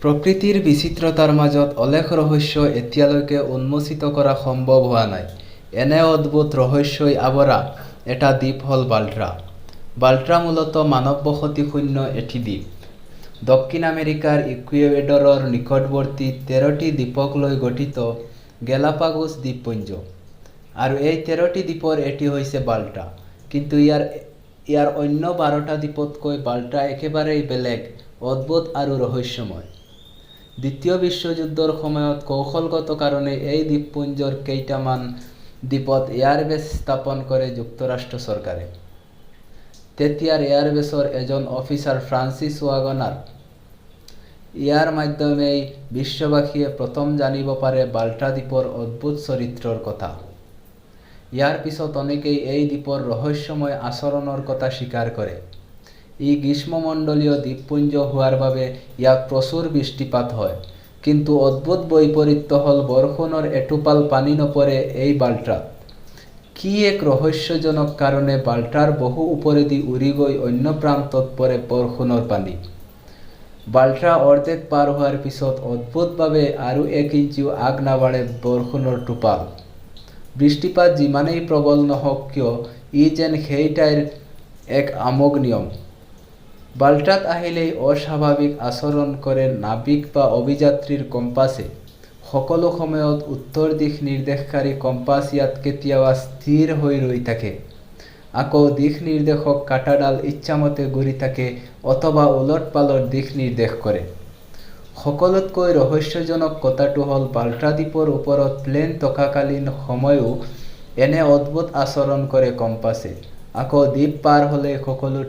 প্ৰকৃতিৰ বিচিত্ৰতাৰ মাজত অলেখ ৰহস্য এতিয়ালৈকে উন্মোচিত কৰা সম্ভৱ হোৱা নাই। এনে অদ্ভুত ৰহস্যই আৱৰা এটা দ্বীপ হ'ল বাল্ট্ৰা। বাল্ট্ৰা মূলতঃ মানৱবসতিশূন্য এটি দ্বীপ। দক্ষিণ আমেৰিকাৰ ইকুৱেডৰৰ নিকটৱৰ্তী 13টি দ্বীপক লৈ গঠিত গেলাপাগোছ দ্বীপপুঞ্জ। আৰু এই 13টি দ্বীপৰ এটি হৈছে বাল্ট্ৰা। কিন্তু ইয়াৰ অন্য 12টা দ্বীপতকৈ বাল্ট্ৰা একেবাৰেই বেলেগ, অদ্ভুত আৰু ৰহস্যময়। দ্বিতীয় বিশ্বযুদ্ধৰ সময়ত কৌশলগত কাৰণে এই দ্বীপপুঞ্জৰ কেইটামান দ্বীপত এয়াৰবেছ স্থাপন কৰে যুক্তৰাষ্ট্ৰ চৰকাৰে। তেতিয়াৰ এয়াৰবেছৰ এজন অফিচাৰ ফ্ৰান্সিছ ৱাগনাৰ। ইয়াৰ মাধ্যমেই বিশ্ববাসীয়ে প্ৰথম জানিব পাৰে বাল্ট্ৰা দ্বীপৰ অদ্ভুত চৰিত্ৰৰ কথা। ইয়াৰ পিছত অনেকেই এই দ্বীপৰ ৰহস্যময় আচৰণৰ কথা স্বীকাৰ কৰে। ই গ্ৰীষ্মমণ্ডলীয় দ্বীপপুঞ্জ হোৱাৰ বাবে ইয়াত প্ৰচুৰ বৃষ্টিপাত হয়। কিন্তু অদ্ভুত বৈপৰীত্য হ'ল বৰষুণৰ এটোপাল পানী নপৰে এই বাল্ট্ৰাত। কি এক ৰহস্যজনক কাৰণে বাল্ট্ৰাৰ বহু ওপৰেদি উৰি গৈ অন্য প্ৰান্তত পৰে বৰষুণৰ পানী। বাল্ট্ৰা অৰ্ধেক পাৰ হোৱাৰ পিছত অদ্ভুতভাৱে আৰু 1 ইঞ্চিও আগ নাবাঢ়ে বৰষুণৰ টোপাল। বৃষ্টিপাত যিমানেই প্ৰবল নহওক কিয়, ই যেন সেই ঠাইৰ এক আমোঘ নিয়ম। বাল্ট্ৰাত আহিলেই অস্বাভাৱিক আচৰণ কৰে নাবিক বা অভিযাত্ৰীৰ কম্পাছে। সকলো সময়ত উত্তৰ দিশ নিৰ্দেশকাৰী কম্পাছ ইয়াত কেতিয়াবা স্থিৰ হৈ ৰৈ থাকে। আকৌ দিশ নিৰ্দেশক কাঁটাডাল ইচ্ছামতে ঘূৰি থাকে অথবা ওলট পালট দিশ নিৰ্দেশ কৰে। সকলোতকৈ ৰহস্যজনক কথাটো হ'ল বাল্ট্ৰা দ্বীপৰ ওপৰত প্লেন থকাকালীন সময়ও এনে অদ্ভুত আচৰণ কৰে কম্পাছে। আকৌ দ্বীপ পাৰ হ'লেই সকলো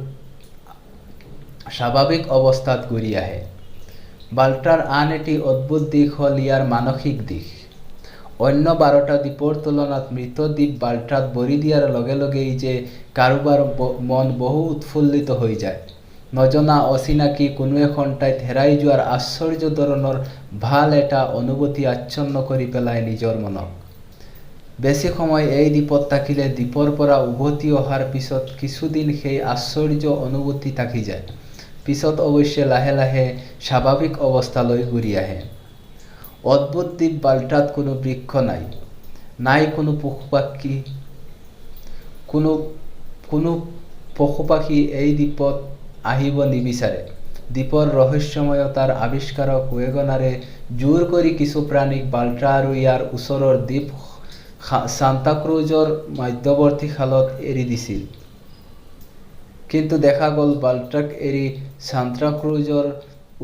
স্বাভাৱিক অৱস্থাত ঘূৰি আহে। বাল্ট্ৰাৰ আন এটি অদ্ভুত দিশ হ'ল ইয়াৰ মানসিক দিশ। অন্য 12টা দ্বীপৰ তুলনাত মৃত দ্বীপ বাল্ট্ৰাত ভৰি দিয়াৰ লগে লগেই যে কাৰোবাৰ মন বহু উৎফুল্লিত হৈ যায়। নজনা অচিনাকি কোনো এখন ঠাইত হেৰাই যোৱাৰ আশ্চৰ্য ধৰণৰ ভাল এটা অনুভূতি আচ্ছন্ন কৰি পেলায় নিজৰ মনক। বেছি সময় এই দ্বীপত থাকিলে দ্বীপৰ পৰা উভতি অহাৰ পিছত কিছুদিন সেই আশ্চৰ্য অনুভূতি থাকি যায়। পিছত অৱশ্যে লাহে লাহে স্বাভাৱিক অৱস্থালৈ ঘূৰি আহে। অদ্ভুত দ্বীপ বাল্ট্ৰাত কোনো বৃক্ষ নাই, নাই কোনো পশু-পাখী এই দ্বীপত আহিব নিবিচাৰে। দ্বীপৰ ৰহস্যময়তাৰ আৱিষ্কাৰক ৱেগনাৰে জোৰ কৰি কিছু প্ৰাণীক বাল্ট্ৰা আৰু ইয়াৰ ওচৰৰ দ্বীপ সান্তাক্ৰুজৰ মধ্যৱৰ্তী খালত এৰি দিছিল। কিন্তু দেখা গ'ল বাল্ট্ৰাক এৰি সান্তাক্ৰুজৰ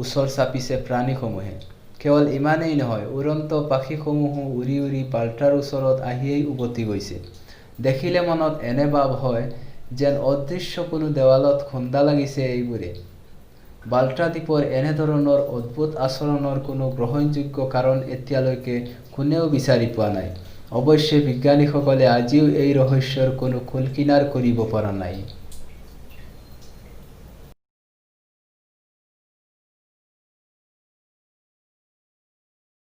ওচৰ চাপিছে প্ৰাণীসমূহে। কেৱল ইমানেই নহয়, উড়ন্ত পাখিসমূহো উৰি উৰি বাল্ট্ৰাৰ ওচৰত আহিয়েই উভতি গৈছে। দেখিলে মনত এনে ভাৱ হয় যেন অদৃশ্য কোনো দেৱালত খুন্দা লাগিছে এইবোৰে। বাল্ট্ৰা দ্বীপৰ এনেধৰণৰ অদ্ভুত আচৰণৰ কোনো গ্ৰহণযোগ্য কাৰণ এতিয়ালৈকে কোনেও বিচাৰি পোৱা নাই। অৱশ্যে বিজ্ঞানীসকলে আজিও এই ৰহস্যৰ কোনো কুল কিনাৰ কৰিব পৰা নাই।